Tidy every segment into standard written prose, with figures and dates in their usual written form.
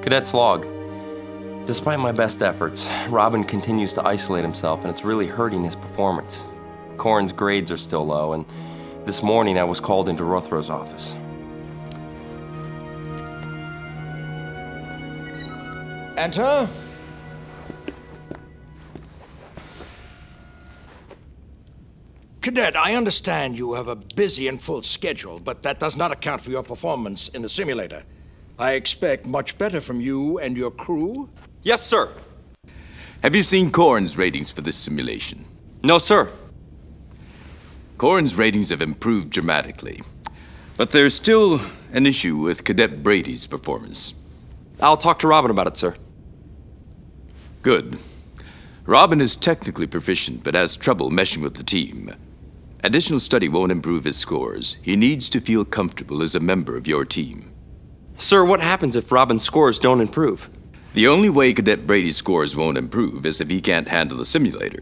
Cadet's log. Despite my best efforts, Robin continues to isolate himself, and it's really hurting his performance. Corrin's grades are still low, and this morning I was called into Rothro's office. Enter. Cadet, I understand you have a busy and full schedule, but that does not account for your performance in the simulator. I expect much better from you and your crew. Yes, sir. Have you seen Corrin's ratings for this simulation? No, sir. Corrin's ratings have improved dramatically, but there's still an issue with Cadet Brady's performance. I'll talk to Robin about it, sir. Good. Robin is technically proficient, but has trouble meshing with the team. Additional study won't improve his scores. He needs to feel comfortable as a member of your team. Sir, what happens if Robin's scores don't improve? The only way Cadet Brady's scores won't improve is if he can't handle the simulator.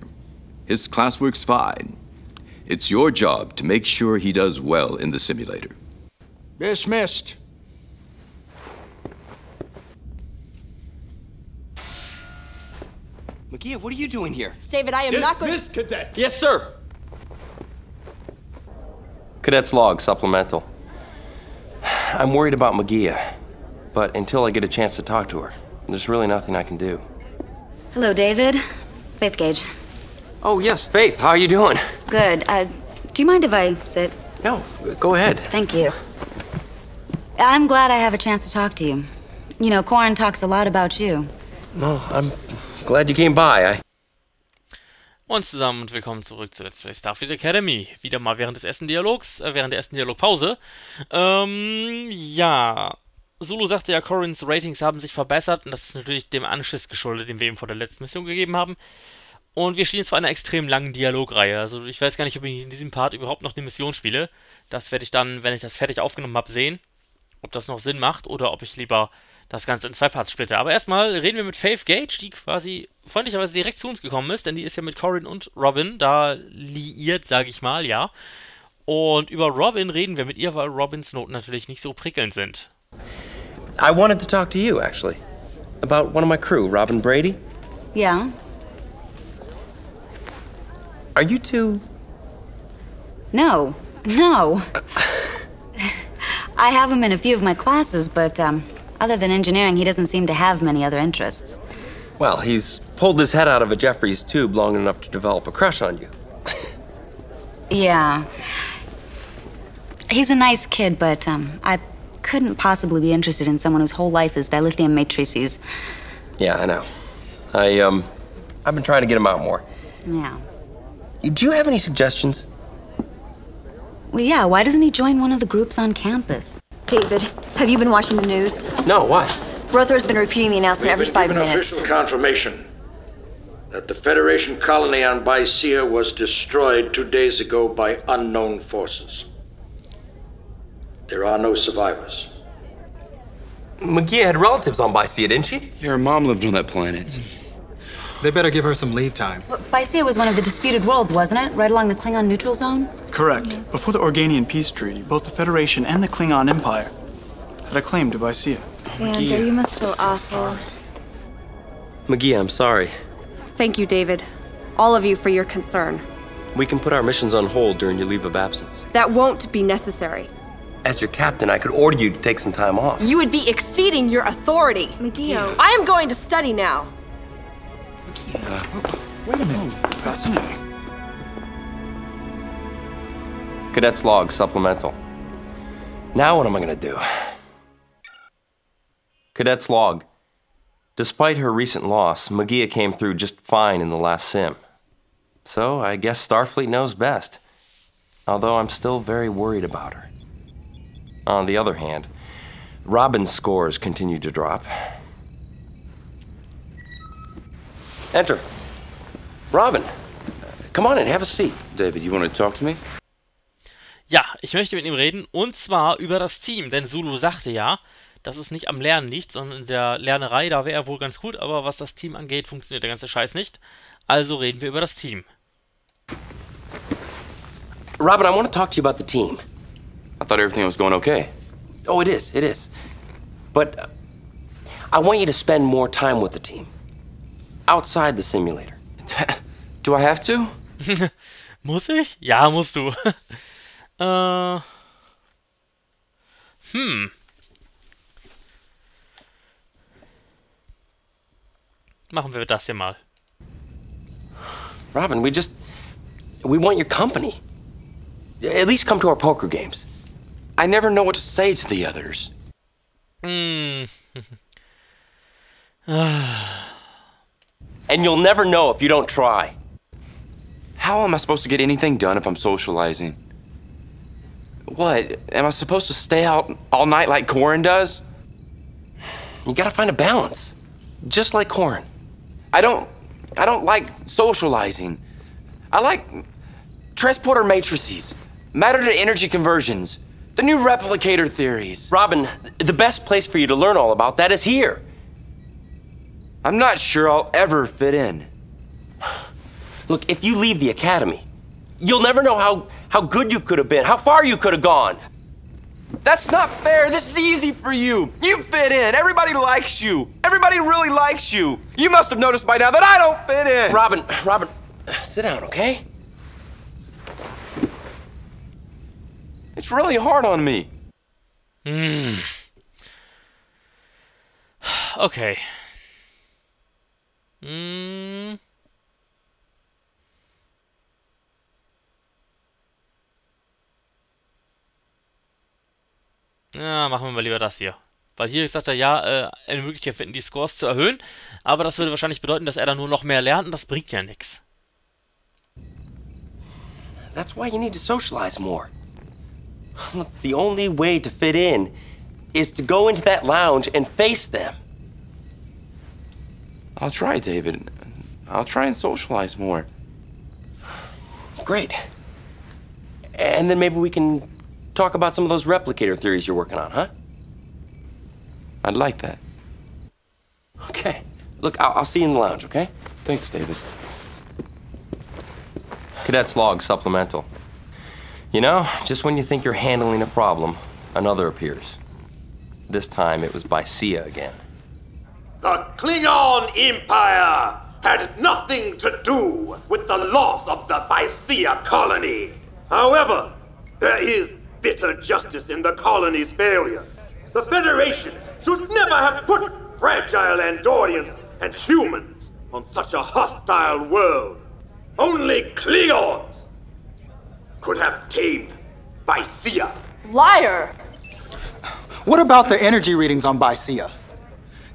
His classwork's fine. It's your job to make sure he does well in the simulator. Dismissed. Magia, what are you doing here? David, I am not going to... Dismissed, Cadet. Yes, sir. Cadet's log, supplemental. I'm worried about Magia, but until I get a chance to talk to her, there's really nothing I can do. Hello, David. Faith Gage. Oh, yes, Faith. How are you doing? Good. Do you mind if I sit? No, go ahead. Thank you. I'm glad I have a chance to talk to you. You know, Corrin talks a lot about you. Well, I'm glad you came by. Und zusammen und willkommen zurück zu Let's Play Starfleet Academy. Wieder mal während des ersten Dialogs, während der ersten Dialogpause. Ja, Zulu sagte ja, Corrins Ratings haben sich verbessert und das ist natürlich dem Anschiss geschuldet, den wir ihm vor der letzten Mission gegeben haben. Und wir stehen jetzt vor einer extrem langen Dialogreihe. Also ich weiß gar nicht, ob ich in diesem Part überhaupt noch eine Mission spiele. Das werde ich dann, wenn ich das fertig aufgenommen habe, sehen, ob das noch Sinn macht oder ob ich lieber das Ganze in 2 Parts splitte. Aber erstmal reden wir mit Faith Gage, die quasi freundlicherweise direkt zu uns gekommen ist, denn die ist ja mit Corrin und Robin da liiert, sage ich mal, ja. Und über Robin reden wir mit ihr, weil Robins Noten natürlich nicht so prickelnd sind. I wanted to talk to you, actually. About one of my crew, Robin Brady. Yeah? Are you two... No. No. I have him in a few of my classes, but, other than engineering, he doesn't seem to have many other interests. Well, he's pulled his head out of a Jeffries tube long enough to develop a crush on you. Yeah. He's a nice kid, but, I couldn't possibly be interested in someone whose whole life is dilithium matrices. Yeah, I know. I've been trying to get him out more. Yeah. Do you have any suggestions? Well, yeah, why doesn't he join one of the groups on campus? David, have you been watching the news? No, why? Rothro's been repeating the announcement every 5 minutes. Official confirmation that the Federation colony on Bicea was destroyed 2 days ago by unknown forces. There are no survivors. Magia had relatives on Bicea, didn't she? Yeah, her mom lived on that planet. They better give her some leave time. Well, Bicea was one of the disputed worlds, wasn't it? Right along the Klingon neutral zone? Correct. Before the Organian peace treaty, both the Federation and the Klingon Empire had a claim to Bicea. Xander, you must feel awful. Magia, I'm sorry. Thank you, David. All of you for your concern. We can put our missions on hold during your leave of absence. That won't be necessary. As your captain, I could order you to take some time off. You would be exceeding your authority. Magia. I am going to study now. Wait a minute. Fascinating. Cadet's log, supplemental. Now what am I gonna do? Cadet's log. Despite her recent loss, Magia came through just fine in the last sim. So I guess Starfleet knows best. Although I'm still very worried about her. On the other hand, Robin's scores continue to drop. Enter. Robin, come on in, have a seat. David, you want to talk to me? Ja, ich möchte mit ihm reden, und zwar über das Team, denn Zulu sagte ja, dass es nicht am Lernen liegt, sondern in der Lernerei, da wäre er wohl ganz gut, aber was das Team angeht, funktioniert der ganze Scheiß nicht. Also reden wir über das Team. Robin, I want to talk to you about the team. I thought everything was going okay. Oh, it is, it is. But I want you to spend more time with the team. Outside the simulator. Do I have to? Muss ich? Ja, musst du. Machen wir das hier mal. Robin, we want your company. At least come to our poker games. I never know what to say to the others. And you'll never know if you don't try. How am I supposed to get anything done if I'm socializing? What? Am I supposed to stay out all night like Corin does? You gotta find a balance. Just like Corin. I don't like socializing. I like transporter matrices, matter-to-energy conversions, the new replicator theories. Robin, the best place for you to learn all about that is here. I'm not sure I'll ever fit in. Look, if you leave the academy, you'll never know how good you could have been, how far you could have gone. That's not fair. This is easy for you. You fit in. Everybody likes you. Everybody really likes you. You must have noticed by now that I don't fit in. Robin, sit down, okay? It's really hard on me. Okay. Ja, machen wir mal lieber das hier. Weil hier sagt er, ja, eine Möglichkeit finden, die Scores zu erhöhen. Aber das würde wahrscheinlich bedeuten, dass er dann nur noch mehr lernt und das bringt ja nichts. That's why you need to socialize more. Look, the only way to fit in is to go into that lounge and face them. I'll try, David. I'll try and socialize more. Great. And then maybe we can talk about some of those replicator theories you're working on, huh? I'd like that. Okay. Look, I'll see you in the lounge, okay? Thanks, David. Cadet's log supplemental. You know, just when you think you're handling a problem, another appears. This time it was Baisia again. The Klingon Empire had nothing to do with the loss of the Baisia colony. However, there is bitter justice in the colony's failure. The Federation should never have put fragile Andorians and humans on such a hostile world. Only Klingons could have tamed Baisia. Liar! What about the energy readings on Baisia?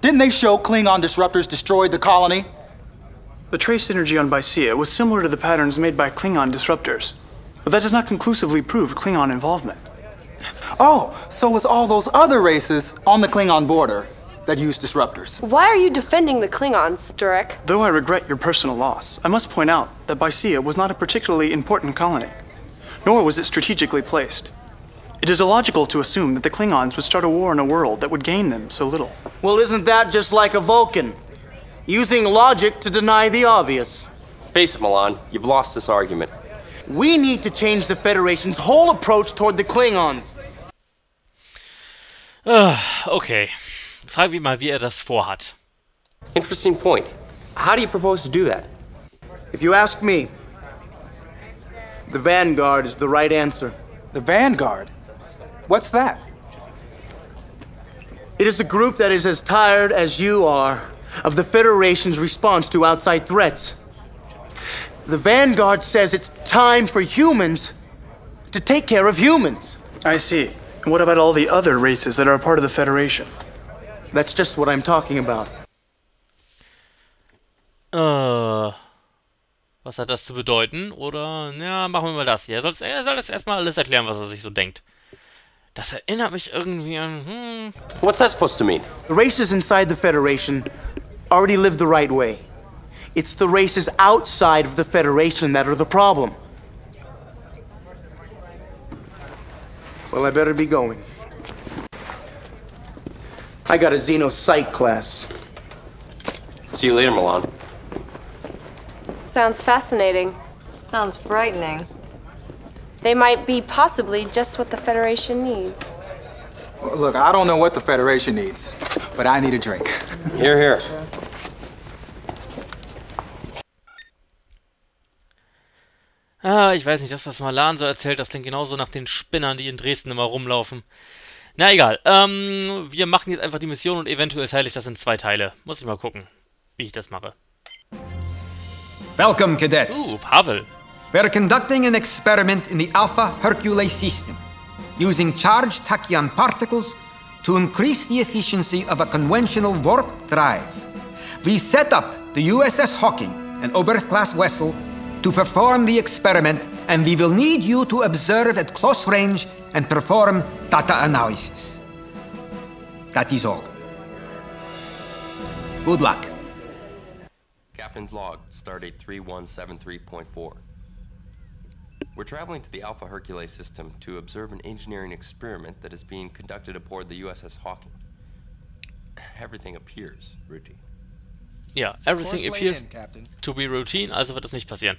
Didn't they show Klingon disruptors destroyed the colony? The trace energy on Baisia was similar to the patterns made by Klingon disruptors, but that does not conclusively prove Klingon involvement. Oh, so was all those other races on the Klingon border that used disruptors. Why are you defending the Klingons, Sturek? Though I regret your personal loss, I must point out that Baisia was not a particularly important colony, nor was it strategically placed. It is illogical to assume that the Klingons would start a war in a world that would gain them so little. Well, isn't that just like a Vulcan? Using logic to deny the obvious. Face it, Milan, you've lost this argument. We need to change the Federation's whole approach toward the Klingons. Okay. Fragen wir mal, wie das vorhat. Interesting point. How do you propose to do that? If you ask me, the Vanguard is the right answer. The Vanguard? What's that? It is a group that is as tired as you are of the Federation's response to outside threats. The Vanguard says it's time for humans to take care of humans. I see. And what about all the other races that are a part of the Federation? That's just what I'm talking about. Was hat das zu bedeuten? Oder, ja, machen wir mal das hier. Er soll jetzt erstmal alles erklären, was er sich so denkt. Das erinnert mich irgendwie an, What's that supposed to mean? The races inside the Federation already live the right way. It's the races outside of the Federation that are the problem. Well, I better be going. I got a Xeno Psych class. See you later, Milan. Sounds fascinating. Sounds frightening. They might be possibly just what the Federation needs. Look, I don't know what the Federation needs, but I need a drink. Here, here. Ah, ich weiß nicht, das, was Malan so erzählt, das klingt genauso nach den Spinnern, die in Dresden immer rumlaufen. Na egal, wir machen jetzt einfach die Mission und eventuell teile ich das in 2 Teile. Muss ich mal gucken, wie ich das mache. Welcome, cadets. Pavel. We're conducting an experiment in the Alpha Hercules system, using charged tachyon particles to increase the efficiency of a conventional warp drive. We set up the USS Hawking, an Oberth-class vessel, to perform the experiment, and we will need you to observe at close range and perform data analysis. That is all. Good luck. Captain's log, stardate 3173.4. We're traveling to the Alpha Hercules system to observe an engineering experiment that is being conducted aboard the USS Hawking. Everything appears routine. Ja, everything appears to be routine, also wird das nicht passieren.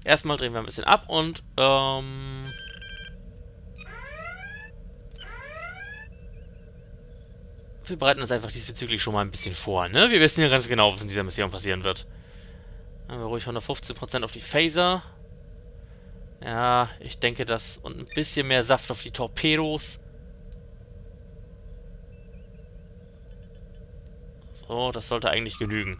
Erstmal drehen wir ein bisschen ab und, wir bereiten uns einfach diesbezüglich schon mal ein bisschen vor, ne? Wir wissen ja ganz genau, was in dieser Mission passieren wird. Dann haben wir ruhig 115% auf die Phaser. Ja, ich denke das. Und ein bisschen mehr Saft auf die Torpedos. So, das sollte eigentlich genügen.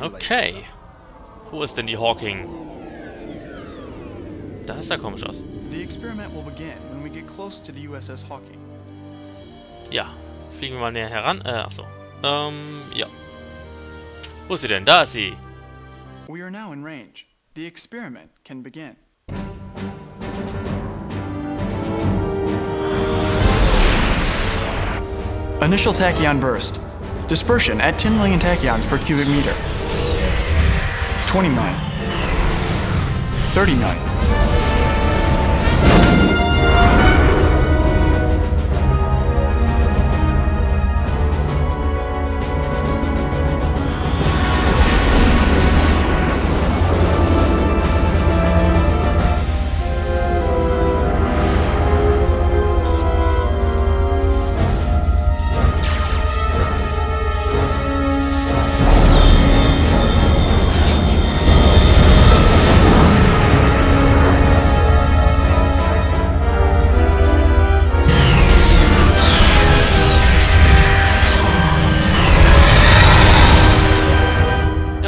Okay. Wo ist denn die Hawking? Da sah komisch aus. The experiment will begin when we get close to the USS Hawking. Ja, fliegen wir mal näher heran. Achso. Ja. Wo ist sie denn? Da ist sie. We are now in range. The experiment can begin. Initial tachyon burst. Dispersion at 10 million tachyons per cubic meter. 20 million. 30 million.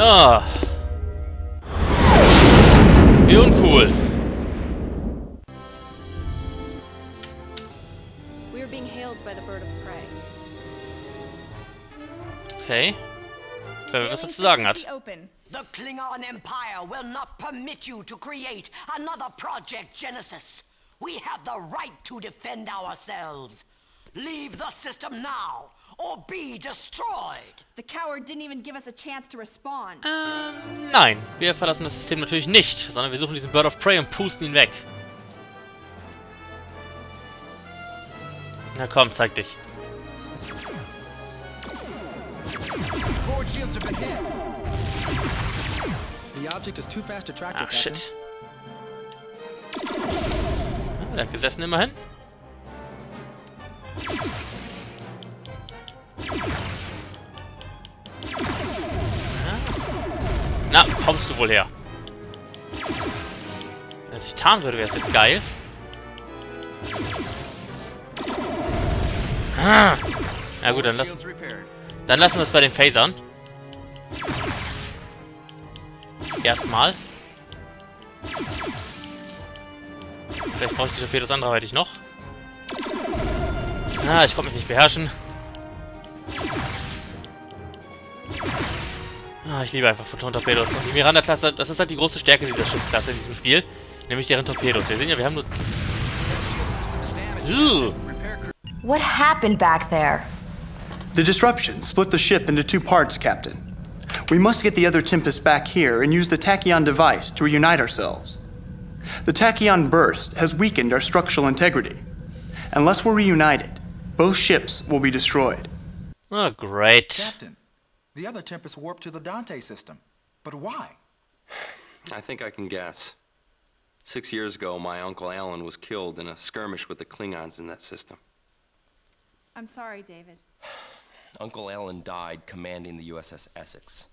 Ah. Wie uncool. We are being hailed by the bird of prey. Okay. Wer was dazu sagen hat. The Klingon Empire will not permit you to create another Project Genesis. We have the right to defend ourselves. Leave the system now, or be destroyed. The coward didn't even give us a chance to respond. Nein, wir verlassen das System natürlich nicht, sondern wir suchen diesen Bird of Prey und pusten ihn weg. Na komm, zeig dich. Ah, shit. Der hat gesessen immerhin. Na, kommst du wohl her? Wenn er sich tarnen würde, wäre es jetzt geil. Ah. Na gut, dann lassen wir es bei den Phasern. Erstmal. Vielleicht brauche ich die Torpedos anderweitig noch. Ah, ich konnte mich nicht beherrschen. Ah, ich liebe einfach Photon-Torpedos. Und die Miranda-Klasse, das ist halt die große Stärke dieser Schiffsklasse in diesem Spiel. Nämlich deren Torpedos. Wir sehen ja, wir haben nur... What happened back there? The disruption split the ship into 2 parts, Captain. We must get the other Tempest back here and use the tachyon device to reunite ourselves. The tachyon burst has weakened our structural integrity. Unless we're reunited, both ships will be destroyed. Oh, great. Captain, the other Tempest warped to the Dante system. But why? I think I can guess. 6 years ago, my Uncle Alan was killed in a skirmish with the Klingons in that system. I'm sorry, David. Uncle Alan died commanding the USS Essex.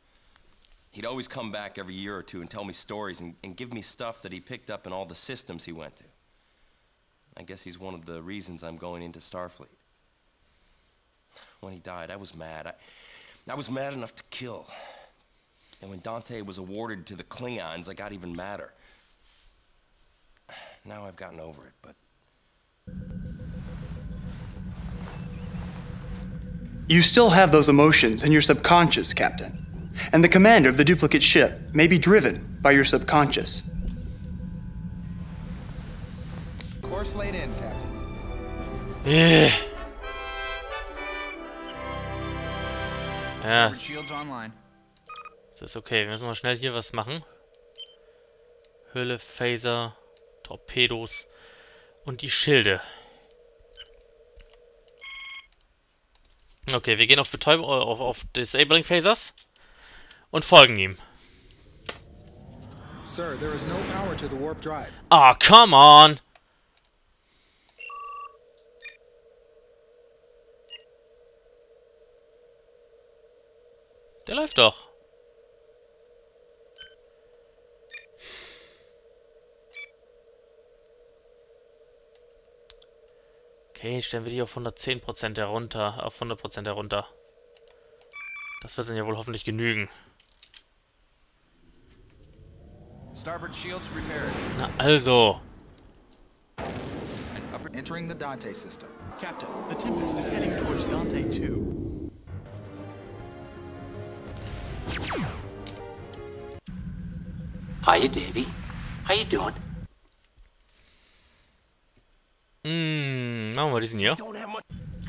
He'd always come back every year or two and tell me stories and give me stuff that he picked up in all the systems he went to. I guess he's one of the reasons I'm going into Starfleet. When he died, I was mad. I was mad enough to kill. And when Dante was awarded to the Klingons, I got even madder. Now I've gotten over it, but... You still have those emotions in your subconscious, Captain. And the commander of the duplicate ship may be driven by your subconscious. Course laid in, Captain. Ja. Shields online. Das ist okay. Wir müssen mal schnell hier was machen. Hülle, Phaser, Torpedos und die Schilde. Okay, wir gehen auf auf Disabling Phasers und folgen ihm. Sir, there is no power to the warp drive. Ah, come on! Der läuft doch. Okay, stellen wir die auf 110% herunter, auf 100% herunter. Das wird dann ja wohl hoffentlich genügen. Starboard shields repaired. Na also. Entering the Dante system. Captain, the Tempest is heading towards Dante 2. Hiya, Davy. How you doing? Machen wir diesen hier.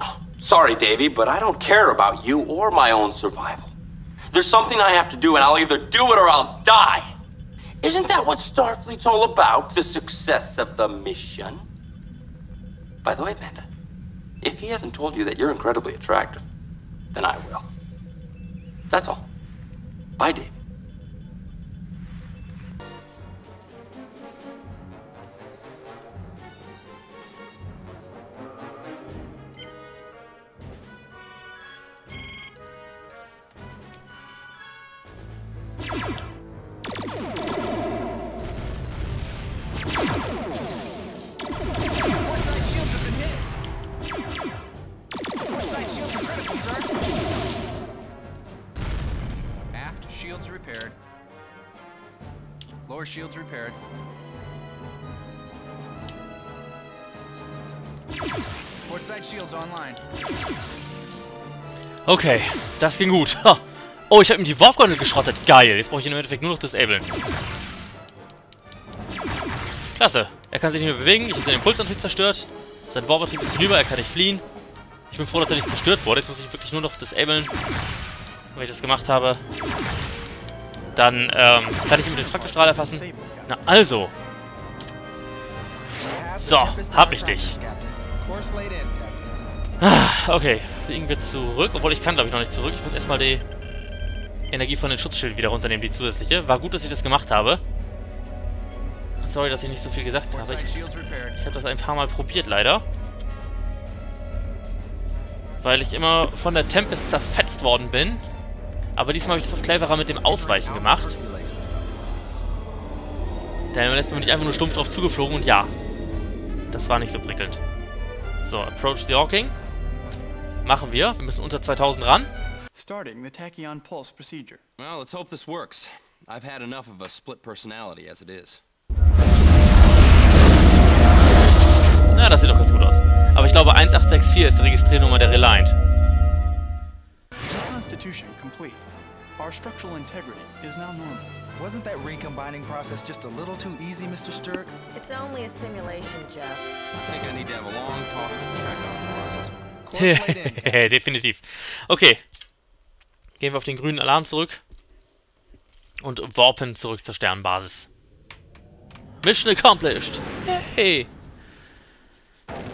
Oh, sorry, Davy, but I don't care about you or my own survival. There's something I have to do, and I'll either do it or I'll die. Isn't that what Starfleet's all about? The success of the mission? By the way, Amanda, if he hasn't told you that you're incredibly attractive, then I will. That's all. Bye, Davy. Shields repaired. Lower shields repaired. Port side shields online. Okay, das ging gut. Ha. Oh, ich habe ihm die Warp-Gondel geschrottet. Geil. Jetzt brauche ich ihn im Endeffekt nur noch disablen. Klasse. Er kann sich nicht mehr bewegen. Ich habe den Impulsantrieb zerstört. Sein Warp-Antrieb ist hinüber. Er kann nicht fliehen. Ich bin froh, dass er nicht zerstört wurde. Jetzt muss ich wirklich nur noch disablen. Wenn ich das gemacht habe, dann kann ich ihn mit dem Traktorstrahl erfassen. Na also. So, hab ich dich. Okay, fliegen wir zurück. Obwohl, ich kann, glaube ich, noch nicht zurück. Ich muss erstmal die Energie von den Schutzschilden wieder runternehmen, die zusätzliche. War gut, dass ich das gemacht habe. Sorry, dass ich nicht so viel gesagt habe. Ich habe das ein paar Mal probiert, leider. Weil ich immer von der Tempest zerfetzt worden bin. Aber diesmal habe ich das auch cleverer mit dem Ausweichen gemacht. Dann lässt man nicht einfach nur stumpf drauf zugeflogen und ja. Das war nicht so prickelnd. So, Approach the Hawking. Machen wir. Wir müssen unter 2000 ran. Starting the tachyon pulse procedure. Well, let's hope this works. I've had enough of a split personality as it is. Na, das sieht doch ganz gut aus. Aber ich glaube 1864 ist die Registriernummer der Reliant. Reconstitution complete. Our structural integrity is now normal. Wasn't that recombining process just a little too easy, Mr. Sturck? It's only a simulation, Jeff. I think I need to have a long talk with track on this one. Definitiv. Okay. Gehen wir auf den grünen Alarm zurück. Und warpen zurück zur Sternbasis. Mission accomplished. Hey.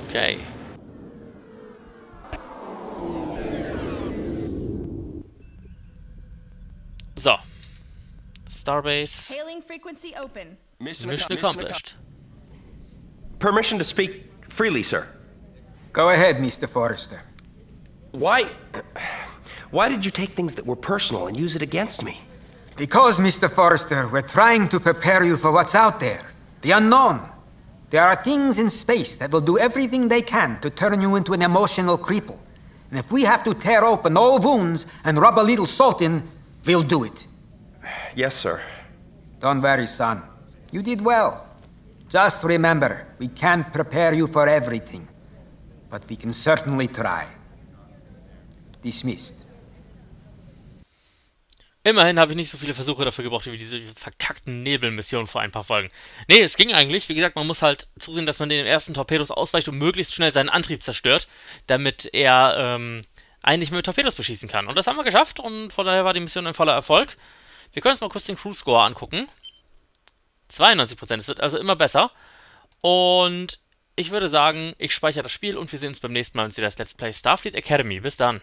Okay. So. Starbase. Hailing frequency open. Mission accomplished. Permission to speak freely, sir. Go ahead, Mr. Forrester. Why did you take things that were personal and use it against me? Because, Mr. Forrester, we're trying to prepare you for what's out there. The unknown. There are things in space that will do everything they can to turn you into an emotional cripple. And if we have to tear open all wounds and rub a little salt in, we'll do it. Yes, sir. Don't worry, son. You did well. Just remember, we can't prepare you for everything. But we can certainly try. Dismissed. Immerhin habe ich nicht so viele Versuche dafür gebraucht, wie diese verkackten Nebelmissionen vor ein paar Folgen. Nee, es ging eigentlich. Wie gesagt, man muss halt zusehen, dass man den ersten Torpedos ausweicht und möglichst schnell seinen Antrieb zerstört, damit er einen nicht mehr mit Torpedos beschießen kann. Und das haben wir geschafft und von daher war die Mission ein voller Erfolg. Wir können uns mal kurz den Crew-Score angucken. 92%, es wird also immer besser. Und ich würde sagen, ich speichere das Spiel und wir sehen uns beim nächsten Mal, wenn es wieder das Let's Play Starfleet Academy. Bis dann.